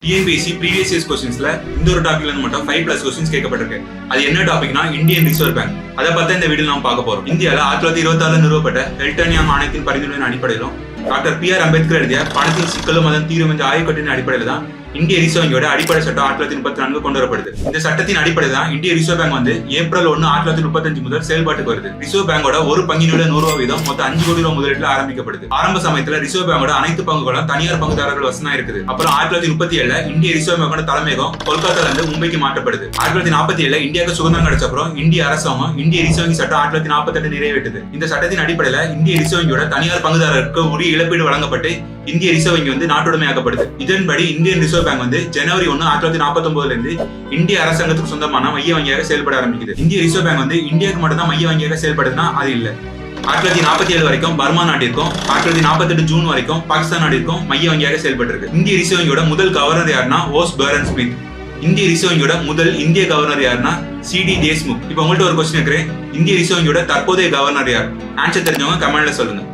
TNPSC previous years கொஸ்டின்ஸ்ல இந்த ஒரு டாபிக்ல இருந்து மட்டும் 5+ கொஸ்டின்ஸ் கேட்கப்பட்டிருக்கு. அது என்ன டாபிக்னா இந்தியன் ரிசர்வ் பேங்க். அதை பார்த்தா இந்த வீடியோ நம்ம பார்க்க போறோம். இந்தியாவில் 1926 நிறுவப்பட்ட ஹெல்டன் யங் ஆணையத்தின் பரிந்துரையின் அடிப்படையிலும் டாக்டர் பி.ஆர். அம்பேத்கர் எழுதிய பணத்தின் சிக்கலும் அதன் தீர்வு என்ற ஆய்வுக்கட்டின் அடிப்படையில் தான் இந்திய ரிசர்வ் வங்கியோட அடிப்படை சட்டம் 1934 கொண்டு வரப்படுது. இந்த சட்டத்தின் அடிப்படையில் தான் இந்திய ரிசர்வ் பேங்க் வந்து ஏப்ரல் 1, 1935 முதல் செயல்பாட்டுக்கு வருது. ரிசர்வ் பேங்கோட ஒரு பங்கினோட 100 வீதம் மொத்தம் 5 கோடி ரூபாய் முதலீட்டுல ஆரம்பிக்கப்படுது. ஆரம்ப சமயத்துல ரிசர்வ் பேங்கோட அனைத்து பங்குகளும் தனியார் பங்குதாரர்கள் வசமா இருக்குது. அப்புறம் 1937 இந்திய ரிசர்வ் பேங்கோட தலைமையகம் கொல்கத்தால இருந்து மும்பைக்கு மாற்றப்படுது. 1947 இந்தியாவுக்கு சுதந்திரம் கிடைச்ச அப்புறம் இந்திய அரசாங்கம் இந்திய ரிசர்வ் வங்கி சட்டம் 1948 நிறைவேற்றுது. இந்த சட்டத்தின் அடிப்படையில இந்திய ரிசர்வ் வங்கியோட தனியார் பங்குதாரருக்கு உரிய இழப்பீடு வழங்கப்பட்டு இந்திய ரிசர்வ் வங்கி வந்து நாட்டுடைமையாக்கப்படுது. இதன்படி இந்தியன் ரிசர்வ் பேங்க் வந்து ஜனவரி 1, 1949 இருந்து இந்திய அரசாங்கத்துக்கு சொந்தமான மைய வங்கியாக செயல்பட ஆரம்பிக்குது. இந்திய ரிசர்வ் பேங்க் வந்து இந்தியாவுக்கு மட்டும் தான் மைய வங்கியாக செயல்படுதுன்னா அது இல்ல. 1947 வரைக்கும் பர்மா நாட்டிற்கும் 1948 ஜூன் வரைக்கும் பாகிஸ்தான் நாட்டிற்கும் மைய வங்கியாக செயல்பட்டு இருக்கு. இந்திய ரிசர்வ் வங்கியோட முதல் கவர்னர் யாருன்னா ஓஸ் பர்ன் ஸ்மித். இந்திய ரிசர்வ் வங்கியோட முதல் இந்திய கவர்னர் யாருன்னா சி.டி. தேஷ்முக். இப்போ உங்கள்ட்ட ஒரு கொஸ்டின் இருக்கிறேன், இந்திய ரிசர்வ் வங்கியோட தற்போதைய கவர்னர் யார்? ஆன்சர் தெரிஞ்சவங்க கமெண்ட்ல சொல்லுங்க.